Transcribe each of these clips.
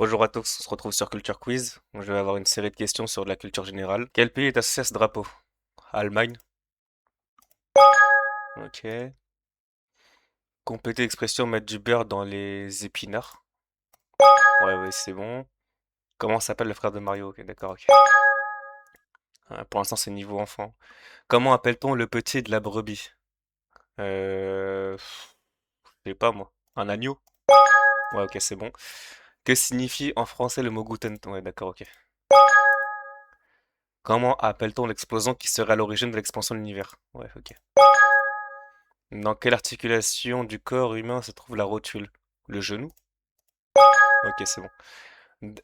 Bonjour à tous, on se retrouve sur Culture Quiz. Je vais avoir une série de questions sur de la culture générale. Quel pays est associé à ce drapeau? Allemagne. Ok. Complétez l'expression mettre du beurre dans les épinards. Ouais, ouais, c'est bon. Comment s'appelle le frère de Mario? Ok, d'accord, ok. Pour l'instant, c'est niveau enfant. Comment appelle-t-on le petit de la brebis? Je sais pas moi. Un agneau? Ouais, ok, c'est bon. Que signifie en français le mot Guten? Ouais, d'accord, ok. Comment appelle-t-on l'explosion qui serait à l'origine de l'expansion de l'univers? Ouais, ok. Dans quelle articulation du corps humain se trouve la rotule? Le genou? Ok, c'est bon.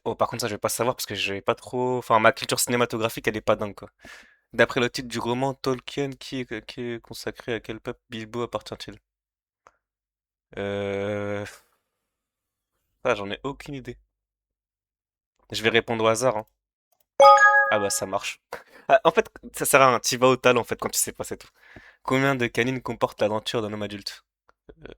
Oh, par contre, ça, je vais pas savoir parce que j'ai pas trop. Enfin, ma culture cinématographique, elle est pas dingue, quoi. D'après le titre du roman, Tolkien, qui est consacré à quel peuple Bilbo appartient-il? Euh... Ah, j'en ai aucune idée. Je vais répondre au hasard, hein. Ah bah, ça marche. Ah, en fait, ça sert à rien. Tu vas au tal, en fait, quand tu sais pas, c'est tout. Combien de canines comporte la denture d'un homme adulte? Euh,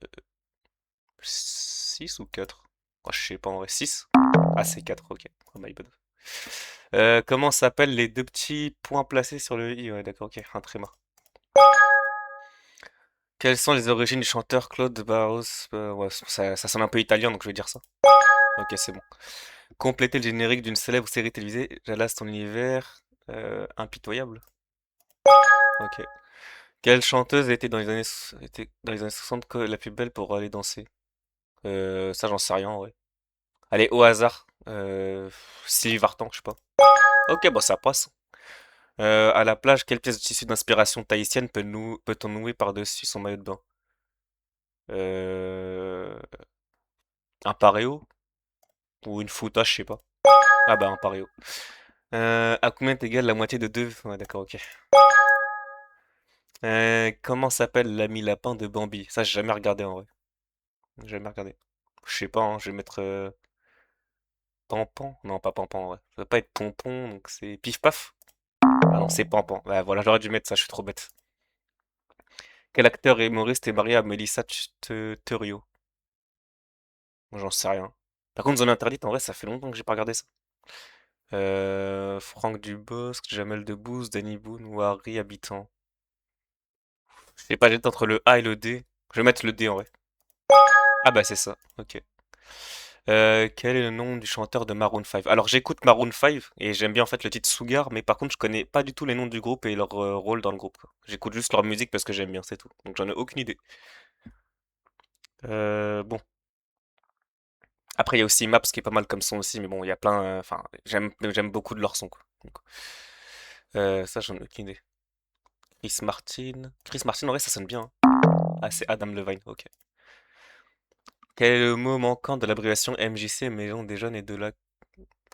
6 ou 4? Je sais pas en vrai. 6. Ah, c'est 4, ok. Oh my bad. Comment s'appellent les deux petits points placés sur le i? Ouais, d'accord, ok. Un tréma. Quelles sont les origines du chanteur Claude Barros? Ouais, ça sonne un peu italien, donc je vais dire ça. Ok, c'est bon. Compléter le générique d'une célèbre série télévisée. Jalas ton univers. Impitoyable. Ok. Quelle chanteuse était dans les était dans les années 60 la plus belle pour aller danser? Ça, j'en sais rien, ouais. Allez, au hasard. Sylvie Vartan, je sais pas. Ok, bon, ça passe. À la plage, quelle pièce de tissu d'inspiration tahitienne peut-on nouer par-dessus son maillot de bain? Euh, un pareo? Ou une fouta, je sais pas. Ah bah, un pareo. À combien est égale la moitié de 2? Ouais, d'accord, ok. Comment s'appelle l'ami lapin de Bambi? Ça, j'ai jamais regardé en vrai. J'ai jamais regardé. Je sais pas, hein, je vais mettre Pampan? Non, pas Pampan, ouais. Ça va pas être Pompon, donc c'est Pif Paf? Ah non, c'est Pampan. Ouais, voilà, j'aurais dû mettre ça, je suis trop bête. Quel acteur et humoriste est marié à Melissa Thurio? Moi, j'en sais rien. Par contre, Zone Interdite, en vrai, ça fait longtemps que j'ai pas regardé ça. Franck Dubosc, Jamel Debbouze, Danny Boone ou Harry Habitant. Je sais pas, j'étais entre le A et le D. Je vais mettre le D en vrai. Ah bah c'est ça, ok. Quel est le nom du chanteur de Maroon 5? Alors j'écoute Maroon 5 et j'aime bien en fait le titre Sugar, mais par contre je connais pas du tout les noms du groupe et leur rôle dans le groupe, quoi. J'écoute juste leur musique parce que j'aime bien, c'est tout. Donc j'en ai aucune idée. Bon. Après il y a aussi Maps qui est pas mal comme son aussi, mais bon, il y a plein. Enfin, j'aime beaucoup de leur son, quoi. Donc, ça j'en ai aucune idée. Chris Martin. Chris Martin, en vrai, ça sonne bien, hein. Ah, c'est Adam Levine, ok. Quel est le mot manquant de l'abréviation MJC, Maison des jeunes et de la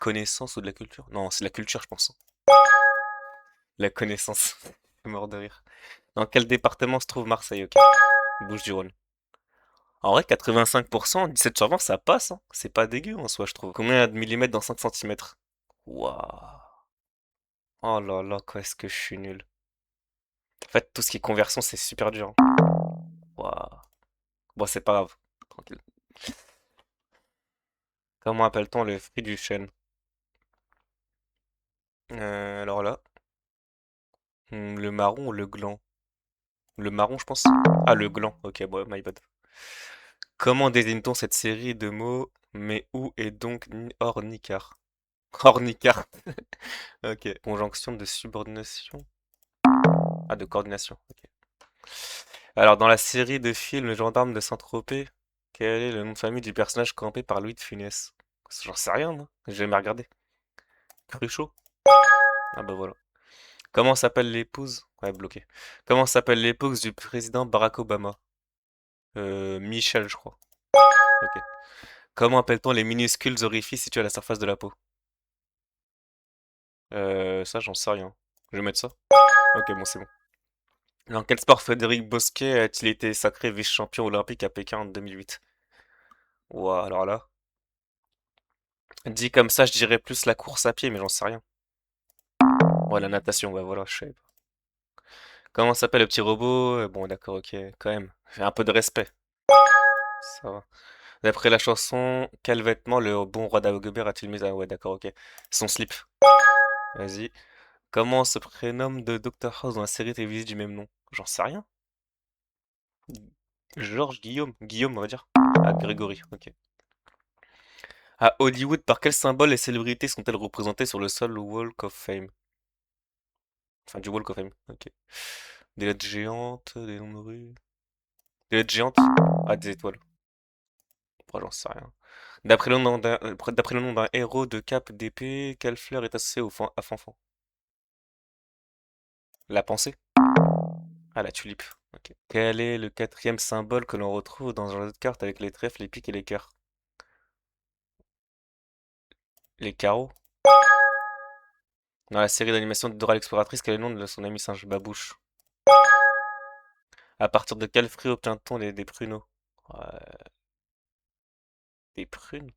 connaissance ou de la culture? Non, c'est la culture, je pense, hein. La connaissance. Je suis mort de rire. Dans quel département se trouve Marseille? Ok. Bouches-du-Rhône. En vrai, 85%, 17 sur 20, ça passe, hein. C'est pas dégueu en soi, je trouve. Combien il y a de millimètres dans 5 centimètres? Waouh. Oh là là, quoi est-ce que je suis nul. En fait, tout ce qui est conversion, c'est super dur, hein. Waouh. Bon, c'est pas grave. Tranquille. Comment appelle-t-on le fruit du chêne? Alors là, le marron ou le gland? Le marron, je pense. Ah, le gland. Ok, bon, my bad. Comment désigne-t-on cette série de mots, mais où est donc ornicar? Ornicar. Ok. Conjonction de subordination. Ah, de coordination. Ok. Alors, dans la série de films Le Gendarme de Saint-Tropez, quel est le nom de famille du personnage campé par Louis de Funès? J'en sais rien, moi. J'ai jamais regardé. Cruchot? Ah bah voilà. Comment s'appelle l'épouse? Ouais, bloqué. Comment s'appelle l'épouse du président Barack Obama? Michel, je crois. Ok. Comment appelle-t-on les minuscules orifices situés à la surface de la peau? Ça, j'en sais rien. Je vais mettre ça. Ok, bon, c'est bon. Dans quel sport Frédéric Bosquet a-t-il été sacré vice-champion olympique à Pékin en 2008? Ouah, alors là. Dit comme ça, je dirais plus la course à pied, mais j'en sais rien. Ouais, la natation, bah voilà, je sais pas. Comment s'appelle le petit robot? Bon, d'accord, ok, quand même. Fais un peu de respect. Ça va. D'après la chanson, quel vêtement le bon roi Dagobert a-t-il mis? Ah ouais, d'accord, ok. Son slip. Vas-y. Comment se prénomme de Dr House dans la série télévisée du même nom? J'en sais rien. Georges Guillaume. Guillaume, on va dire. Ah, Grégory, ok. À Hollywood, par quel symbole les célébrités sont-elles représentées sur le sol Walk of Fame? Enfin, du Walk of Fame, ok. Des lettres géantes, des noms de rue. Des lettres géantes? Ah, des étoiles. Oh, j'en sais rien. D'après le nom d'un héros de cape d'épée, quelle fleur est associée à Fanfan? La pensée? Ah, la tulipe. Ok. Quel est le quatrième symbole que l'on retrouve dans un jeu de cartes avec les trèfles, les piques et les cœurs? Les carreaux? Dans la série d'animation de Dora l'exploratrice, quel est le nom de son ami singe Babouche? À partir de quel fruit obtient-on des pruneaux? Ouais, des prunes?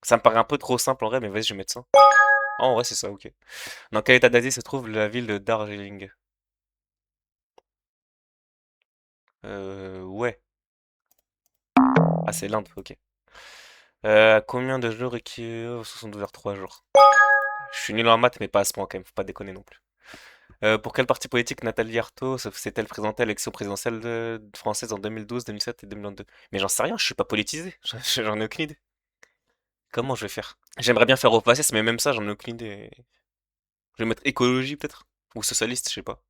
Ça me paraît un peu trop simple en vrai, mais vas-y, je vais mettre ça. Ah, en vrai, c'est ça, ok. Dans quel état d'Asie se trouve la ville de Darjeeling? Ouais. Ah, c'est l'Inde, ok. Combien de jours équivaut 72 heures 3 jours? Je suis nul en maths, mais pas à ce point quand même, faut pas déconner non plus. Pour quel parti politique Nathalie Arthaud s'est-elle présentée à l'élection présidentielle française en 2012, 2007 et 2022? Mais j'en sais rien, je suis pas politisé, j'en ai aucune idée. Comment je vais faire? J'aimerais bien faire au passé, mais même ça, j'en ai aucune idée. Je vais mettre écologie peut-être? Ou socialiste, je sais pas.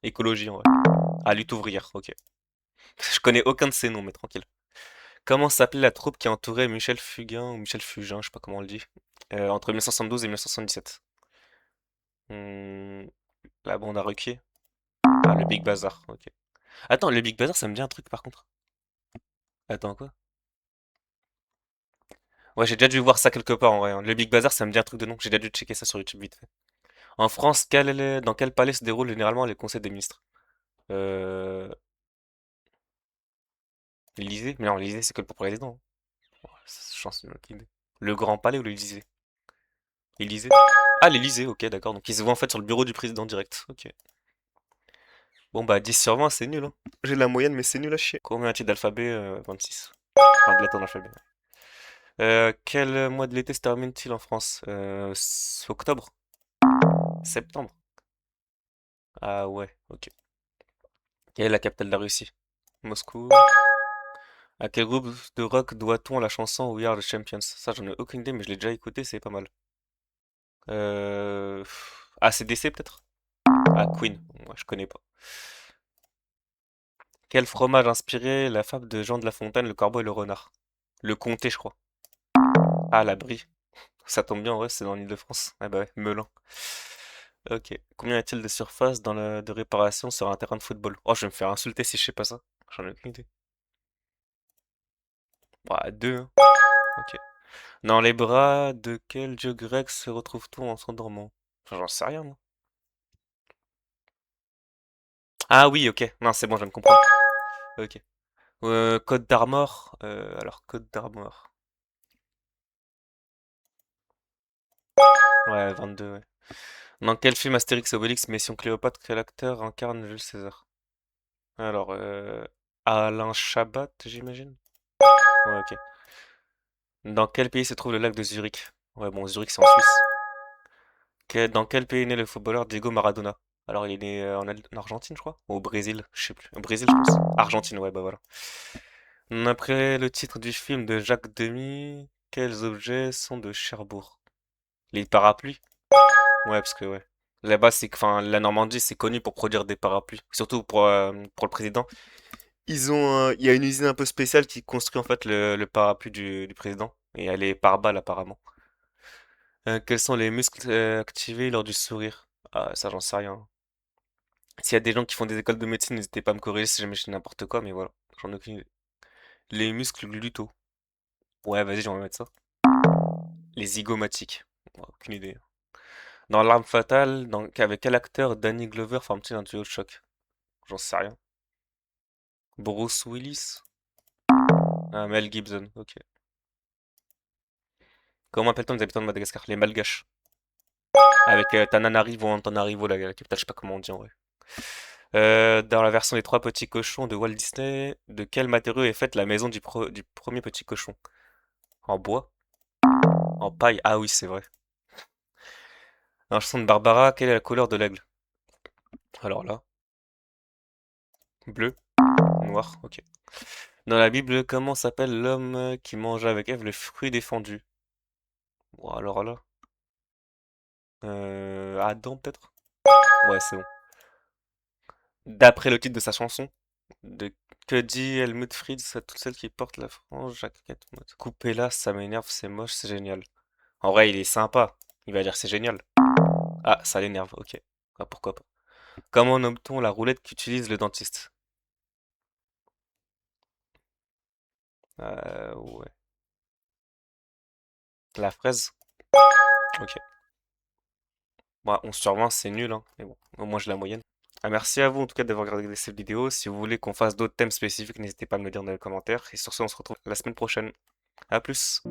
Écologie en vrai. Ah, lutte ouvrière, ok. Je connais aucun de ces noms, mais tranquille. Comment s'appelait la troupe qui entourait Michel Fugain ou Michel Fugin, je sais pas comment on le dit, entre 1972 et 1977? Hmm, la bande à Ruquier? Ah, le Big Bazar, ok. Attends, le Big Bazar, ça me dit un truc par contre. Attends, quoi? Ouais, j'ai déjà dû voir ça quelque part en vrai, hein. Le Big Bazar, ça me dit un truc de nom. J'ai déjà dû checker ça sur YouTube vite fait. En France, dans quel palais se déroulent généralement les conseils des ministres? Euh... L'Élysée? Mais non, l'Élysée, c'est que pour le président. Oh, chance, aucune idée. Le Grand Palais ou l'Élysée? Élysée? Ah, l'Élysée, ok, d'accord. Donc ils se voient en fait sur le bureau du président direct. Ok. Bon, bah 10 sur 20, c'est nul, hein. J'ai la moyenne, mais c'est nul à chier. Combien a-t-il d'alphabet? 26. Enfin, de lettres d'alphabet. Quel mois de l'été se termine-t-il en France? Octobre? Septembre? Ah ouais, ok. Quelle est la capitale de la Russie? Moscou. À quel groupe de rock doit-on la chanson We Are the Champions? Ça, j'en ai aucune idée, mais je l'ai déjà écouté, c'est pas mal. AC/DC peut-être? Ah, Queen. Ouais, je connais pas. Quel fromage inspirait la fable de Jean de La Fontaine, le corbeau et le renard? Le comté, je crois. Ah, la brie. Ça tombe bien, en vrai, c'est dans l'Île-de-France. Ah bah ouais, Melun. Ok. Combien y a-t-il de surface de réparation sur un terrain de football? Oh, je vais me faire insulter si je sais pas ça. J'en ai aucune idée. Bah, deux, hein. Ok. Dans les bras de quel dieu grec se retrouve-t-on en s'endormant? Enfin, j'en sais rien, moi. Ah oui, ok. Non, c'est bon, je viens de comprendre. Ok. Côte d'Armor. Alors, Côte d'Armor. Ouais, 22, ouais. Dans quel film Astérix et Obélix Mission Cléopâtre, quel acteur incarne Jules César? Alors, Alain Chabat, j'imagine? Ouais, ok. Dans quel pays se trouve le lac de Zurich? Ouais, bon, Zurich, c'est en Suisse. Dans quel pays est né le footballeur Diego Maradona? Alors, il est né en Argentine, je crois? Ou au Brésil, je sais plus. Au Brésil, je pense. Argentine, ouais, bah voilà. Après le titre du film de Jacques Demy, quels objets sont de Cherbourg? Les parapluies? Ouais, parce que, ouais. Là-bas, enfin, la Normandie, c'est connu pour produire des parapluies. Surtout pour le président. Il y a une usine un peu spéciale qui construit en fait le parapluie du président. Et elle est par balle apparemment. Quels sont les muscles activés lors du sourire? Ah, ça, j'en sais rien. S'il y a des gens qui font des écoles de médecine, n'hésitez pas à me corriger si jamais je dis n'importe quoi, mais voilà, j'en ai aucune idée. Les muscles gluteaux. Ouais, vas-y, on va mettre ça. Les zygomatiques. Ouais, aucune idée. Dans L'Arme Fatale, avec quel acteur Danny Glover forme-t-il un duo de choc? J'en sais rien. Bruce Willis? Ah, Mel Gibson, ok. Comment appelle-t-on les habitants de Madagascar? Les Malgaches. Avec Tananarivo, Antananarivo, la capitale, je sais pas comment on dit en vrai. Dans la version des trois petits cochons de Walt Disney, de quel matériau est faite la maison du premier petit cochon? En bois? En paille? Ah oui, c'est vrai. Dans la chanson de Barbara, quelle est la couleur de l'aigle? Alors là, bleu, noir, ok. Dans la Bible, comment s'appelle l'homme qui mangea avec Ève le fruit défendu? Bon, alors là, Adam peut-être? Ouais, c'est bon. D'après le titre de sa chanson, de que dit Helmut Fritz à toutes celles qui portent la frange, jaquette, mode. Coupez-la, ça m'énerve, c'est moche, c'est génial. En vrai, il est sympa. Il va dire c'est génial. Ah, ça l'énerve, ok. Ah, pourquoi pas. Comment nomme-t-on la roulette qu'utilise le dentiste? Ouais. La fraise? Ok. Bon, 11 sur 20, c'est nul, hein. Mais bon, au moins j'ai la moyenne. Ah, merci à vous en tout cas d'avoir regardé cette vidéo. Si vous voulez qu'on fasse d'autres thèmes spécifiques, n'hésitez pas à me le dire dans les commentaires. Et sur ce, on se retrouve la semaine prochaine. À plus!